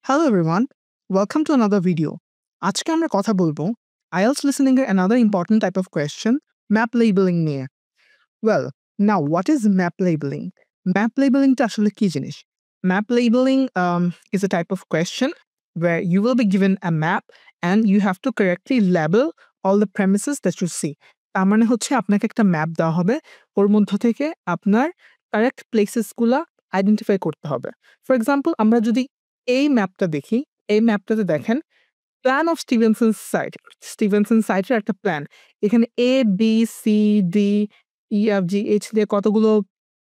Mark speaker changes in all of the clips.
Speaker 1: Hello everyone, welcome to another video. আজকে আমরা কথা বলবো IELTS listening এর another important type of question, map labeling নিয়ে. Well, now what is map labeling? Map labeling টা আসলে কি জিনিস? Map labeling is a type of question where you will be given a map and you have to correctly label all the premises that you see. তার মানে হচ্ছে আপনাকে একটা map দেওয়া হবে, ওর মধ্য থেকে আপনার কারেক্ট প্লেসেস গুলা আইডেন্টিফাই করতে হবে। ফর এক্সাম্পল আমরা যদি এই ম্যাপটা দেখি, এই ম্যাপটাতে দেখেন plan of Stevenson site, Stevenson সাইটের একটা প্ল্যান। এখানে A B C D E F G H দিয়ে কতগুলো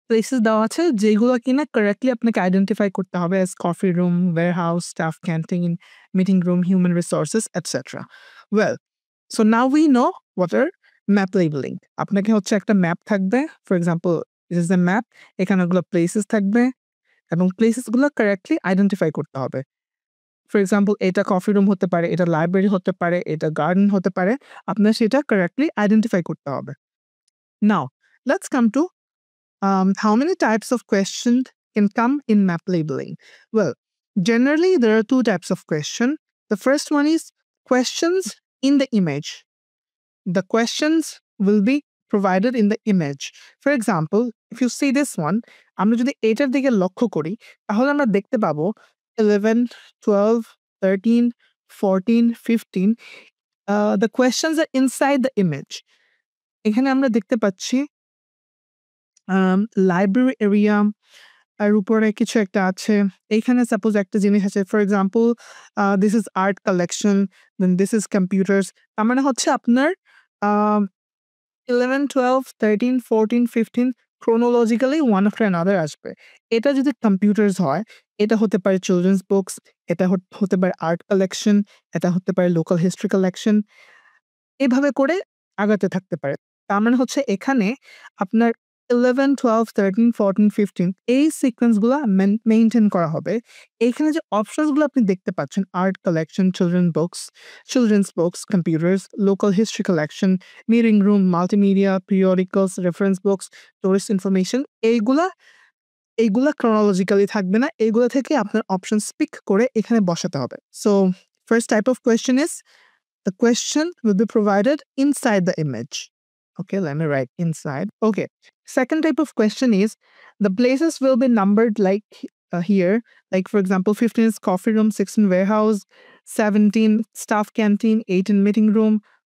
Speaker 1: প্লেসেস দেওয়া আছে যেগুলো কিনা কারেক্টলি আপনাকে আইডেন্টিফাই করতে হবে as coffee room, warehouse, staff canteen, meeting room, human resources etcetera. Well, so now we know what are map labelling. আপনাকে হচ্ছে একটা ম্যাপ থাকবে, for example this is the map, এখানে ওগুলো প্লেসেস থাকবে এবং প্লেসেসগুলো কারেক্টলি আইডেন্টিফাই করতে হবে। ফর এক্সাম্পল এটা কফি রুম হতে পারে, এটা লাইব্রেরি হতে পারে, এটা গার্ডেন হতে পারে। আপনার সেটা কারেক্টলি আইডেন্টিফাই করতে হবে। Now let's come to how many types of questions can come in map labeling? Well, generally there are two types of question. The first one is questions in the image. The questions will be provided in the image. For example, if you see this one, আমরা যদি এটার দিকে লক্ষ্য করি তাহলে আমরা দেখতে পাবো 11, 12, 13, 14, 15. The questions are inside the image. এখানে আমরা দেখতে পাচ্ছি লাইব্রেরি এরিয়া আর উপরে কিছু একটা আছে। এইখানে সাপোজ একটা জিনিস আছে, for example this is art collection, then this is computers. তার মানে হচ্ছে আপনার 11, 12, 13, 14, 15 chronologically one after another আসবে। এটা যদি কম্পিউটার্স হয়, এটা হতে পারে চিলড্রেন্স বুকস, এটা হতে পারে আর্ট কালেকশন, এটা হতে পারে লোকাল হিস্ট্রি কালেকশন। এভাবে করে আগাতে থাকতে পারে। তার মানে হচ্ছে এখানে আপনার 11, 12, 13, 14, 15 এই সিকোয়েন্স গুলা মেইনটেইন করা হবে। এইখানে যে অপশনস গুলো আপনি দেখতে পাচ্ছেন, art collection, children's books, computers, local history collection, meeting room, multimedia, periodicals, reference books, tourist information, এইগুলা chronologically থাকবে না। এইগুলা থেকে আপনার অপশনস পিক করে এখানে বসাতে হবে। So first type of question is the question will be provided inside the image. Okay, let me write inside. Okay. Second type of question is the places will be numbered like here. Like for example, 15 is coffee room, 16 warehouse, 17 staff canteen, 18 meeting room,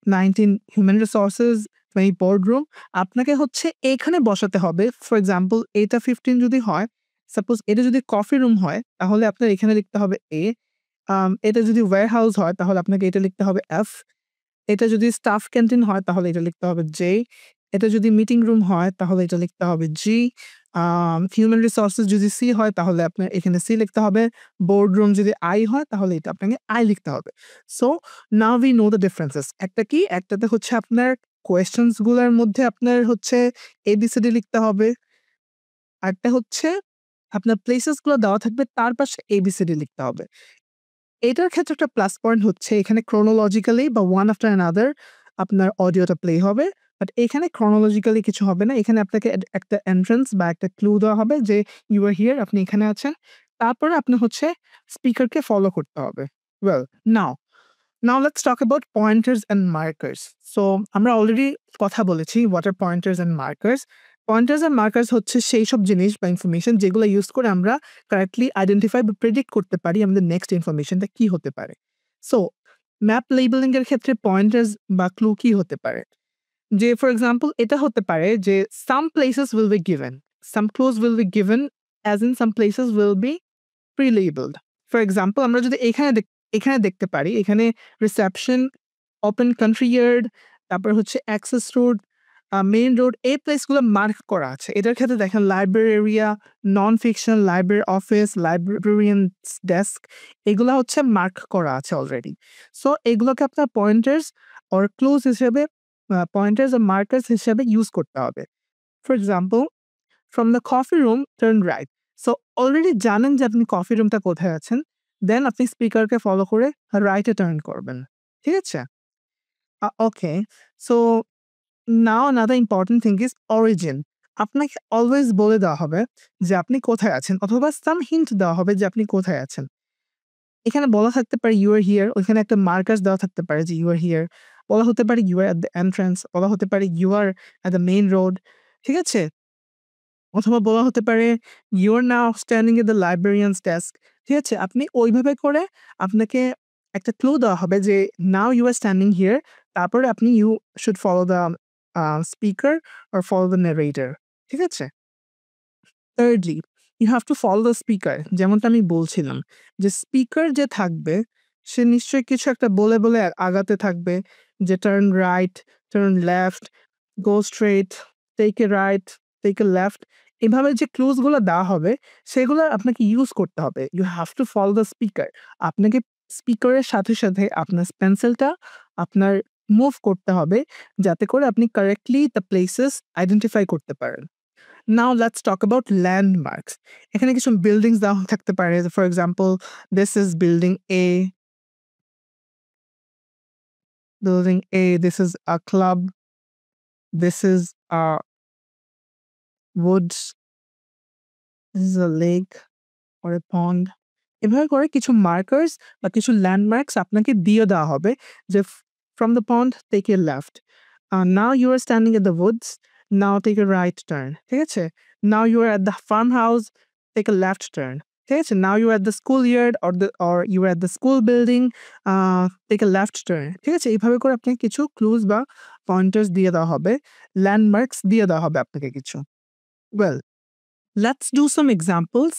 Speaker 1: 19 human resources, 20 boardroom. আপনাকে হচ্ছে এখানে বসাতে হবে। For example এটা 15 যদি হয়, suppose এটা যদি কফি রুম হয় তাহলে আপনার এখানে লিখতে হবে এ। এটা যদি ওয়্যারহাউস হয় তাহলে আপনাকে এটা লিখতে হবে এফ। এটা যদি স্টাফ ক্যান্টিন হয় তাহলে এটা লিখতে হবে জে। এটা যদি মিটিং রুম হয় তাহলে এটা লিখতে হবে জি। হিউম্যান রিসোর্সেস যদি সি হয় তাহলে আপনার এখানে সি লিখতে হবে। বোর্ড রুম যদি আই হয় তাহলে এটা আপনাকে আই লিখতে হবে। So now we know the differences. একটা কি, একটাতে হচ্ছে আপনার কোয়েশ্চেনস গুলার মধ্যে আপনার হচ্ছে এবিসিডি লিখতে হবে। আরেকটা হচ্ছে আপনার প্লেসেস গুলো দেওয়া থাকবে, তার পাশে এবিসিডি লিখতে হবে। এটার ক্ষেত্রে একটা প্লাস পয়েন্ট হচ্ছে এখানে chronologically বা one after another আপনার অডিওটা প্লে হবে। বাট এখানে chronologically কিছু হবে না। এখানে আপনাকে একটা এন্ট্রান্স বা একটা ক্লু দেওয়া হবে যে ইউ আর হিয়ার, আপনি এখানে আছেন। তারপরে আপনি হচ্ছে স্পিকারকে ফলো করতে হবে। Well, now let's talk about pointers and markers. So আমরা অলরেডি কথা বলেছি what are pointers and markers. Pointers and markers হচ্ছে সেই সব জিনিস বা ইনফরমেশন যেগুলো ইউজ করে আমরা কারেক্টলি আইডেন্টিফাই বা প্রেডিক্ট করতে পারি আমাদের নেক্সট ইনফরমেশনটা কি হতে পারে। সো ম্যাপ লেবেলিং এর ক্ষেত্রে পয়েন্টার্স বা ক্লু কি হতে পারে? যে ফর এক্সাম্পল এটা হতে পারে যে সাম places will be given, some clues will be given as in some places will be pre-labelled. For example আমরা যদি এখানে দেখতে পারি, এখানে রিসেপশন, ওপেন কান্ট্রি ইয়ার্ড, তারপর হচ্ছে অ্যাক্সেস রোড, মেইন রোড, এই প্লেসগুলো মার্ক করা আছে। এটার ক্ষেত্রে দেখেন library area, non fiction, library office, librarian's desk, এগুলো হচ্ছে মার্ক করা আছে অলরেডি। সো এগুলোকে আপনার পয়েন্টার্স অর ক্লুজ হিসেবে, পয়েন্টার্স আর মার্কার্স হিসেবে ইউজ করতে হবে। For example, from the coffee room turn right. So already জানেন যে আপনি কফি রুমটা কোথায় আছেন, দেন আপনি স্পিকারকে ফলো করে রাইটে টার্ন করবেন। ঠিক আছে? Okay, so now another important thing is origin. আপনাকে অলওয়েজ বলে দেওয়া হবে যে আপনি কোথায় আছেন, অথবা সাম হিন্ট দেওয়া হবে যে আপনি কোথায় আছেন। এখানে বলা থাকতে পারে ইউ আর হিয়ার, ওইখানে একটা মার্কার্স দেওয়া থাকতে পারে যে ইউ আর হিয়ার। বলা হতে পারে you are at the entrance, বলা হতে পারে you are at the main road, ঠিক আছে? অথবা বলা হতে পারে you are now standing at the librarian's desk, ঠিক আছে? আপনি ওইভাবে করে আপনাকে একটা ক্লু দেওয়া হবে যে now you are standing here, তারপরে আপনি you should follow the speaker or follow the narrator, ঠিক আছে? Thirdly, you have to follow the speaker. যেমনটা আমি বলছিলাম যে স্পিকার যে থাকবে সে নিশ্চয়ই কিছু একটা বলে, বলে আগাতে থাকবে যে turn right, turn left, go straight, take a right, take a left. এভাবে যে ক্লুজ গুলো দেওয়া হবে সেগুলো আপনাকে ইউজ করতে হবে। You have to follow the speaker. আপনাকে স্পিকারের সাথে, সাথে আপনার পেন্সিলটা আপনার মুভ করতে হবে যাতে করে আপনি কারেক্টলি দ্য প্লেসেস আইডেন্টিফাই করতে পারেন। Now let's talk about landmarks. এখানে কিছু বিল্ডিংস দেওয়া থাকতে পারে। For example, this is building A, building A, this is a club, this is a woods, this is a lake or a pond. এভাবে করে কিছু মার্কার্স বা কিছু ল্যান্ডমার্কস আপনাকে দিয়ে দেওয়া হবে যে from the pond take a left. Now you are standing at the woods, now take a right turn, ঠিক আছে? Now you are at the farmhouse, take a left turn, ঠিক আছে? Now you are at the schoolyard or you are at the school building, take a left turn, ঠিক আছে? এইভাবে করে আপনাকে কিছু ক্লুজ বা পয়েন্টার্স দিয়ে দেওয়া হবে, ল্যান্ডমার্কস দিয়ে দেওয়া হবে আপনাকে কিছু। Well, let's do some examples.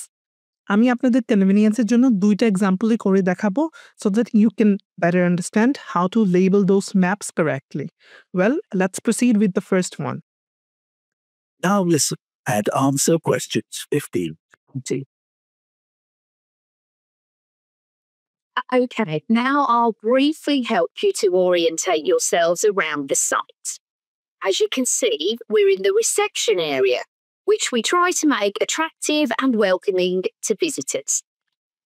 Speaker 1: আমি আপনাদের কনভেনিয়েন্স এর জন্য ২ টা এক্সাম্পলই করে দেখাবো so that you can better understand how to label those maps correctly. Well, let's proceed with the first one.
Speaker 2: Now listen and answer questions 15 to 20.
Speaker 3: Okay, now I'll briefly help you to orientate yourselves around the site. As you can see, we're in the reception area, which we try to make attractive and welcoming to visitors.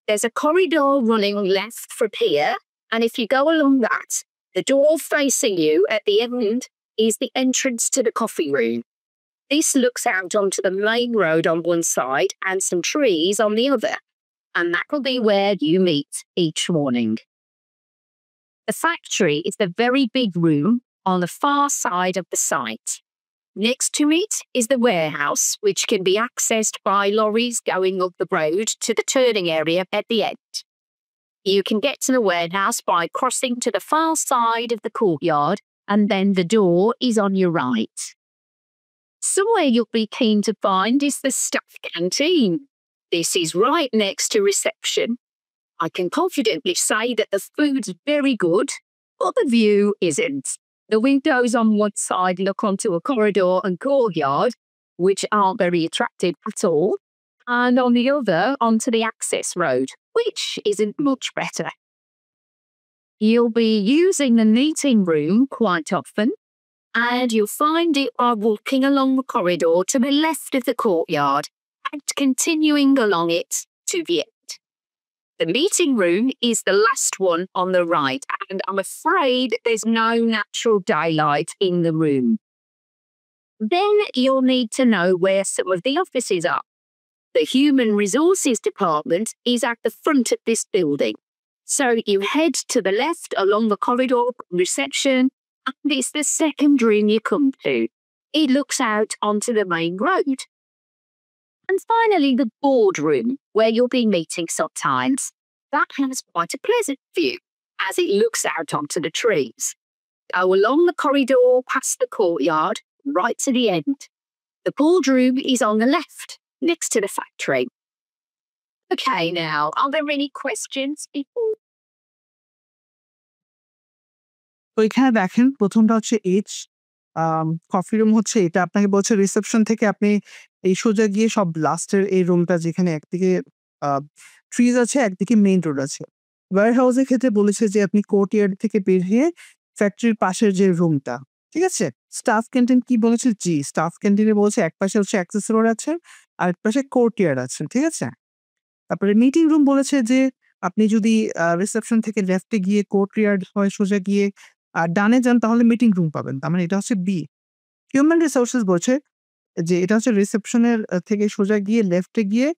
Speaker 3: There's a corridor running left from here, and if you go along that, the door facing you at the end is the entrance to the coffee room. This looks out onto the main road on one side and some trees on the other, and that will be where you meet each morning. The factory is the very big room on the far side of the site. Next to it is the warehouse, which can be accessed by lorries going up the road to the turning area at the end. You can get to the warehouse by crossing to the far side of the courtyard, and then the door is on your right. Somewhere you'll be keen to find is the staff canteen. This is right next to reception. I can confidently say that the food's very good, but the view isn't. The windows on one side look onto a corridor and courtyard, which aren't very attractive at all, and on the other onto the access road, which isn't much better. You'll be using the meeting room quite often, and you'll find it by walking along the corridor to the left of the courtyard and continuing along it to the end. The meeting room is the last one on the right, and I'm afraid there's no natural daylight in the room. Then you'll need to know where some of the offices are. The Human Resources Department is at the front of this building. So you head to the left along the corridor reception, and it's the second room you come to. It looks out onto the main road. And finally, the boardroom, where you'll be meeting sometimes. That has quite a pleasant view, as it looks out onto the trees. Go along the corridor past the courtyard, right to the end. The boardroom is on the left, next to the factory. Okay, now, are there any questions before?
Speaker 1: তো এখানে দেখেন প্রথমটা হচ্ছে H, coffee room হচ্ছে এটা। আপনাকে বলছে reception থেকে আপনি এই সোজা গিয়ে সব লাস্টের এই রুমটা যেখানে একদিকে ট্রিজ আছে, একদিকে মেইন রোড আছে। ওয়্যার হাউসের ক্ষেত্রে বলেছে যে আপনি কোর্টইয়ার্ড থেকে বেরিয়ে ফ্যাক্টরির পাশের যে রুমটা, ঠিক আছে? স্টাফ ক্যান্টিন কি বলেছে? জি, স্টাফ ক্যান্টিনে বলছে এক পাশে হচ্ছে অ্যাক্সেস রোড আছে, আরেক পাশে কোর্টইয়ার্ড আছে, ঠিক আছে? তারপরে মিটিং রুম বলেছে যে আপনি যদি রিসেপশন থেকে লেফটে গিয়ে কোর্টইয়ার্ড হয় সোজা গিয়ে ডানে যান তাহলে মিটিং রুম পাবেন। তার মানে এটা হচ্ছে বি। হিউম্যান রিসোর্সেস বলছে যে এটা হচ্ছে রিসেপশনের থেকে সোজা গিয়ে লেফটে গিয়ে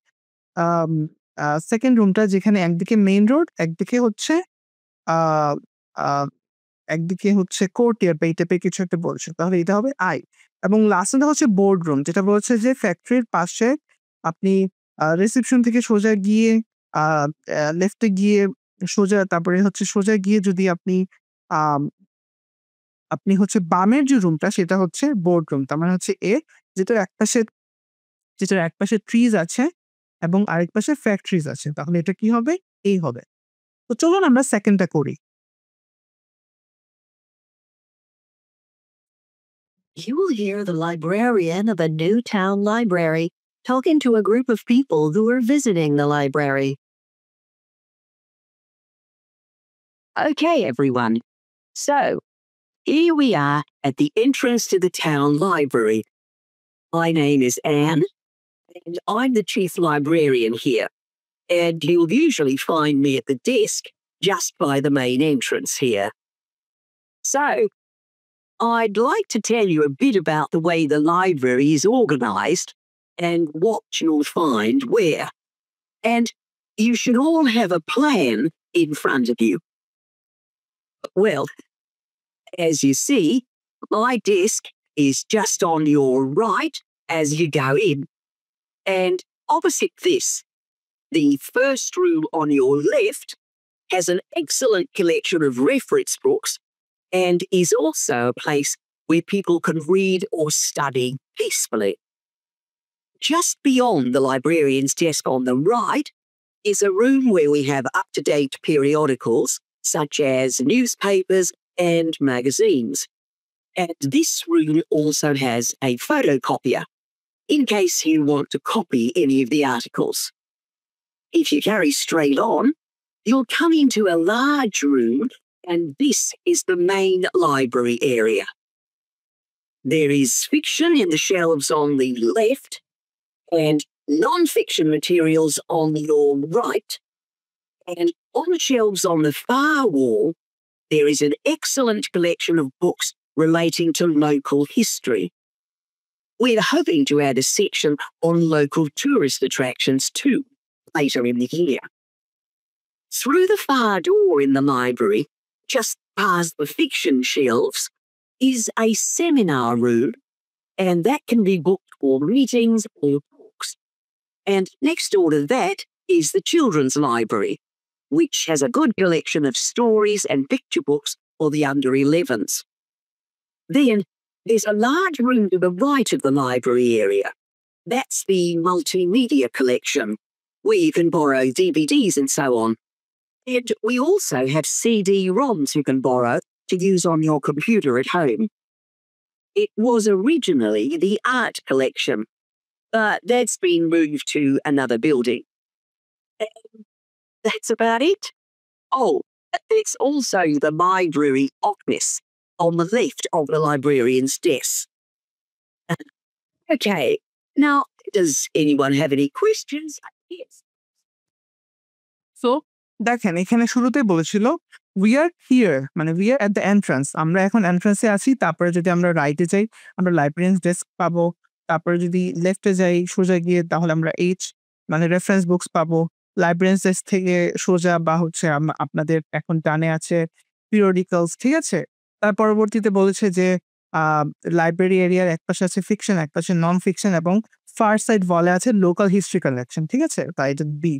Speaker 1: সেকেন্ড রুমটা যেখানে একদিকে মেইন রোড, একদিকে হচ্ছে আ আ একদিকে হচ্ছে কোর্টিয়ার বা এই টাইপের কিছু একটা বলছে। তাহলে এটা হবে I এবং লাস্টেরটা হচ্ছে বোর্ড রুম, যেটা বলছে যে ফ্যাক্টরির পাশে আপনি রিসেপশন থেকে সোজা গিয়ে আ লেফটে গিয়ে সোজা তারপরে হচ্ছে সোজা গিয়ে যদি আম আপনি হচ্ছে বামের যে রুমটা সেটা হচ্ছে বোর্ড রুম। তার মানে হচ্ছে যেটার একপাশে যেটার একপাশে ট্রিজ আছে এবং আরেক পাশে ফ্যাক্টরিজ আছে। তাহলে এটা কি হবে? হবে। তো চলুন আমরা সেকেন্ডটা করি।
Speaker 4: You will hear the librarian of a new town library talking to a group of people who are visiting the library. Okay, everyone. So, here we are at the entrance to the town library. My name is Anne, and I'm the chief librarian here. And you'll usually find me at the desk just by the main entrance here. So, I'd like to tell you a bit about the way the library is organised and what you'll find where. And you should all have a plan in front of you. Well, as you see, my desk is just on your right as you go in. And opposite this, the first room on your left has an excellent collection of reference books and is also a place where people can read or study peacefully. Just beyond the librarian's desk on the right is a room where we have up-to-date periodicals such as newspapers and magazines. And this room also has a photocopier in case you want to copy any of the articles. If you carry straight on, you'll come into a large room, and this is the main library area. There is fiction in the shelves on the left and non-fiction materials on your right. And on the shelves on the far wall, there is an excellent collection of books relating to local history. We're hoping to add a section on local tourist attractions too, later in the year. Through the far door in the library, just past the fiction shelves, is a seminar room, and that can be booked for meetings or talks. And next door to that is the children's library, which has a good collection of stories and picture books for the under 11s. Then there's a large room to the right of the library area. That's the multimedia collection, where you can borrow DVDs and so on. And we also have CD-ROMs you can borrow to use on your computer at home. It was originally the art collection, but that's been moved to another building. And that's about it. Oh, but there's also the library office on the left of the librarian's desk. Okay, now, does anyone have any questions? Yes.
Speaker 1: So দেখেন এখানে শুরুতেই বলেছিল we are here, মানে we are at the entrance. আমরা এখন এন্ট্রান্সে আছি। তারপরে যদি আমরা রাইটে যাই আমরা লাইব্রেরিয়ানস ডেস্ক পাবো। তারপরে যদি লেফটে যাই সোজা গিয়ে তাহলে আমরা মানে রেফারেন্স বুকস পাবো। লাইব্রেরিয়ানস ডেস্ক থেকে সোজা বা হচ্ছে আপনাদের এখন ডানে আছে পিরিয়ডিক্যালস, ঠিক আছে? তার পরবর্তীতে বলেছে যে লাইব্রেরি এরিয়ার একপাশে আছে ফিকশন, একপাশে নন ফিকশন এবং ফার সাইড ওয়ালে আছে লোকাল হিস্ট্রি কালেকশন, ঠিক আছে? তাই এটা বি।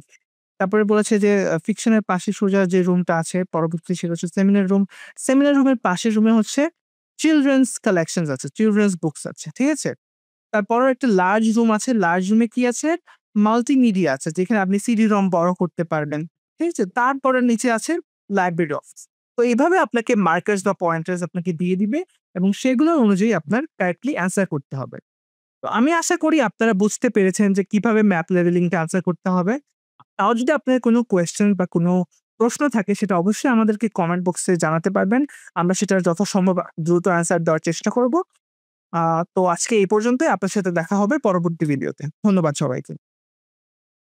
Speaker 1: তারপরে বলেছে যে ফিকশনের পাশে সোজা যে রুমটা আছে পরবর্তী সেটা হচ্ছে সেমিনার রুম। সেমিনার রুমের পাশের রুমে হচ্ছে চিলড্রেন্স কালেকশনস আছে, চিলড্রেন্স বুকস আছে, ঠিক আছে? তারপরেও একটা লার্জ রুম আছে। লার্জ রুমে কি আছে? মাল্টিমিডিয়া আছে, যেখানে আপনি সিডি-রম borrow করতে পারবেন, ঠিক আছে? তারপরে নিচে আছে লাইব্রেরি অফিস। তো এইভাবে আপনাকে মার্কার্স বা পয়েন্টার্স আপনাকে দিয়ে দিবে এবং সেগুলোর অনুযায়ী আপনার কারেক্টলি অ্যান্সার করতে হবে। তো আমি আশা করি আপনারা বুঝতে পেরেছেন যে কিভাবে ম্যাথ লেভেলিংটা অ্যান্সার করতে হবে। তাও যদি আপনার কোনো কোয়েশ্চেন বা কোনো প্রশ্ন থাকে সেটা অবশ্যই আমাদেরকে কমেন্ট বক্সে জানাতে পারবেন। আমরা সেটার যথাসম্ভব দ্রুত অ্যান্সার দেওয়ার চেষ্টা করব। তো আজকে এই পর্যন্তই। আপনার সাথে দেখা হবে পরবর্তী ভিডিওতে। ধন্যবাদ সবাইকে।